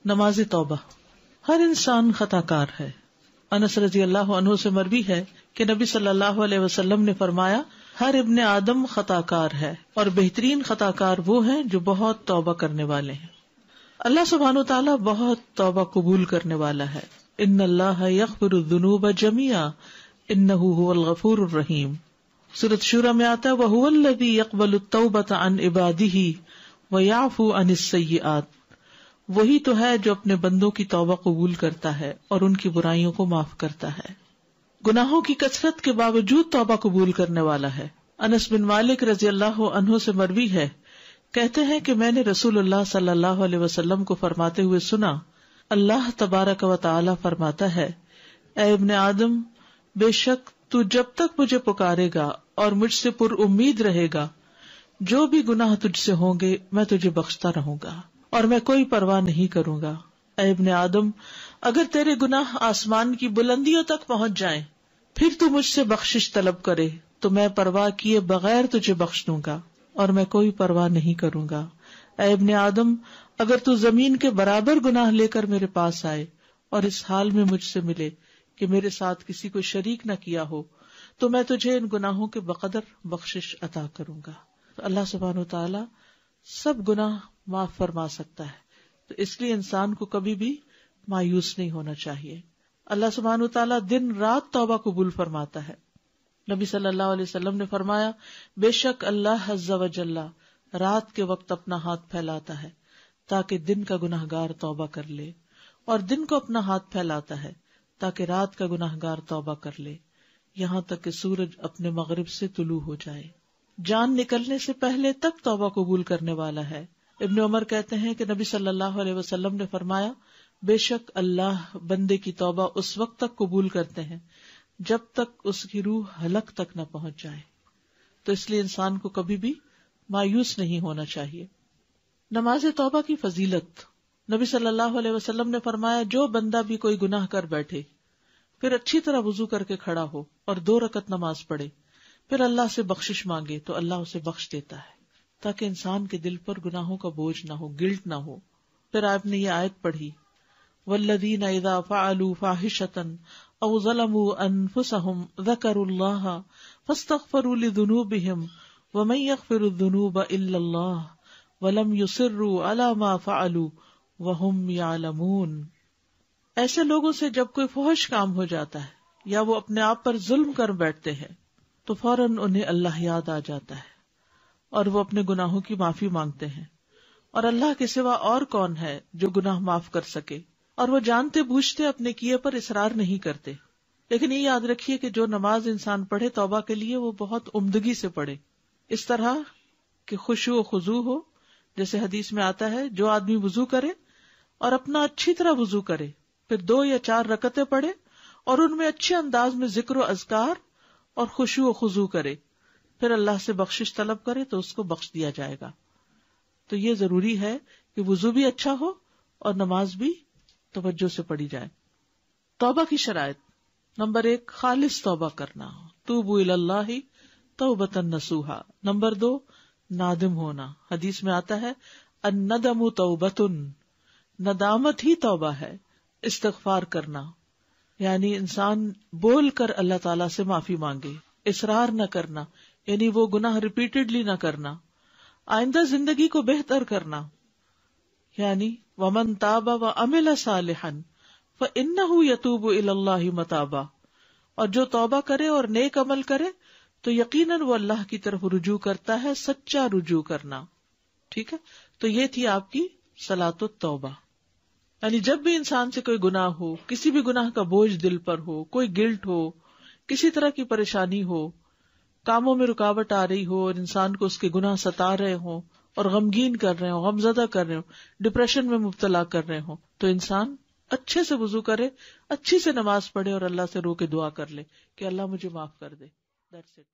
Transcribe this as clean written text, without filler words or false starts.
نماز توبہ. ہر انسان خطا کار ہے. انس رضی اللہ عنہ سے مروی ہے کہ نبی صلی اللہ علیہ وسلم نے فرمایا ہر ابن آدم خطا کار ہے اور بہترین خطا کار وہ ہیں جو بہت توبہ کرنے والے ہیں. اللہ سبحانہ وتعالی بہت توبہ قبول کرنے والا ہے. ان اللہ یغفر الذنوب جميعا انہ هو الغفور الرحیم. سورۃ شورى میں آتا ہے وَهُوَ الَّذِي يَقْبَلُ التَّوْبَةَ عَنْ عِبَادِهِ وَيَعْفُو عَنِ السَّيِّئَاتِ. وہی تو ہے جو اپنے بندوں کی توبہ قبول کرتا ہے اور ان کی برائیوں کو معاف کرتا ہے. گناہوں کی کثرت کے باوجود توبہ قبول کرنے والا ہے. انس بن مالک رضی اللہ عنہ سے مروی ہے کہتے ہیں کہ میں نے رسول اللہ صلی اللہ علیہ وسلم کو فرماتے ہوئے سنا اللہ تبارک و تعالی فرماتا ہے اے ابن آدم بے شک تو جب تک مجھے پکارے گا اور مجھ سے پر امید رہے گا جو بھی گناہ تجھ سے ہوں گے میں تجھے بخشتا رہوں گا اور میں کوئی پرواہ نہیں کروں گا. اے ابن آدم اگر تیرے گناہ آسمان کی بلندیوں تک پہنچ جائیں پھر تو مجھ سے بخشش طلب کرے تو میں پرواہ کیے بغیر تجھے بخش دوں گا اور میں کوئی پرواہ نہیں کروں گا. اے ابن آدم اگر تو زمین کے برابر گناہ لے کر میرے پاس آئے اور اس حال میں مجھ سے ملے کہ میرے ساتھ کسی کو شریک نہ کیا ہو تو میں تجھے ان گناہوں کے بقدر بخشش عطا کروں گا. تو اللہ سبحانہ وتعالی سب گناہ معاف فرما سکتا ہے. تو اس لیے انسان کو کبھی بھی مایوس نہیں ہونا چاہیے. اللہ سبحانہ وتعالی دن رات توبہ قبول فرماتا ہے. نبی صلی اللہ علیہ وسلم نے فرمایا بے شک اللہ عز و جل رات کے وقت اپنا ہاتھ پھیلاتا ہے تاکہ دن کا گناہگار توبہ کر لے اور دن کو اپنا ہاتھ پھیلاتا ہے تاکہ رات کا گناہگار توبہ کر لے یہاں تک کہ سورج اپنے مغرب سے طلوع ہو جائے. جان نکلنے سے پہلے تک توبہ قبول کرنے والا ہے. ابن عمر کہتے ہیں کہ نبی صلی اللہ علیہ وسلم نے فرمایا بے شک اللہ بندے کی توبہ اس وقت تک قبول کرتے ہیں جب تک اس کی روح حلق تک نہ پہنچ جائے. تو اس لیے انسان کو کبھی بھی مایوس نہیں ہونا چاہیے. نماز توبہ کی فضیلت. نبی صلی اللہ علیہ وسلم نے فرمایا جو بندہ بھی کوئی گناہ کر بیٹھے پھر اچھی طرح وضو کر کے کھڑا ہو اور 2 رکعت نماز پڑھے پھر اللہ سے بخشش مانگے تو اللہ اسے بخش دیتا ہے تاکہ انسان کے دل پر گناہوں کا بوجھ نہ ہو، گلٹ نہ ہو. پھر آپ نے یہ آیت پڑھی والذین اذا فعلوا فاحشۃ او ظلموا انفسهم ذکروا اللہ فاستغفروا لذنوبهم ومن یغفر الذنوب الا اللہ ولم یصروا علی ما فعلوا وهم یعلمون. ایسے لوگوں سے جب کوئی فحش کام ہو جاتا ہے یا وہ اپنے آپ پر ظلم کر بیٹھتے ہیں تو فوراً انہیں اللہ یاد آ جاتا ہے اور وہ اپنے گناہوں کی معافی مانگتے ہیں اور اللہ کے سوا اور کون ہے جو گناہ معاف کر سکے. اور وہ جانتے بوجھتے اپنے کیے پر اصرار نہیں کرتے. لیکن یہ یاد رکھیے کہ جو نماز انسان پڑھے توبہ کے لیے وہ بہت عمدگی سے پڑھے اس طرح کہ خشوع و خضوع ہو. جیسے حدیث میں آتا ہے جو آدمی وضو کرے اور اپنا اچھی طرح وضو کرے پھر 2 یا 4 رکعتیں پڑھے اور ان میں اچھے انداز میں ذکر و اذکار اور خشوع و خضوع کرے پھر اللہ سے بخشش طلب کرے تو اس کو بخش دیا جائے گا. تو یہ ضروری ہے کہ وضو بھی اچھا ہو اور نماز بھی توجہ سے پڑھی جائے. توبہ کی شرائط. نمبر 1 خالص توبہ کرنا، توبوا الی اللہ توبۃ نصوحا. نمبر 2 نادم ہونا. حدیث میں آتا ہے الندم توبۃ، ندامت ہی توبہ ہے. استغفار کرنا یعنی انسان بول کر اللہ تعالیٰ سے معافی مانگے، اصرار نہ کرنا یعنی وہ گناہ ریپیٹڈلی نہ کرنا. آئندہ زندگی کو بہتر کرنا یعنی ومن تاب وعمل صالحا فإنہ یتوب الی اللہ متابا. اور جو توبہ کرے اور نیک عمل کرے تو یقیناً وہ اللہ کی طرف رجوع کرتا ہے، سچا رجوع کرنا. ٹھیک ہے، تو یہ تھی آپ کی صلاۃ التوبہ. یعنی جب بھی انسان سے کوئی گناہ ہو، کسی بھی گناہ کا بوجھ دل پر ہو، کوئی گلٹ ہو، کسی طرح کی پریشانی ہو، کاموں میں رکاوٹ آ رہی ہو اور انسان کو اس کے گناہ ستا رہے ہوں اور غمگین کر رہے ہوں، غمزدہ کر رہے ہوں، ڈپریشن میں مبتلا کر رہے ہوں، تو انسان اچھے سے وضو کرے، اچھی سے نماز پڑھے اور اللہ سے رو کے دعا کر لے کہ اللہ مجھے معاف کر دے. That's it.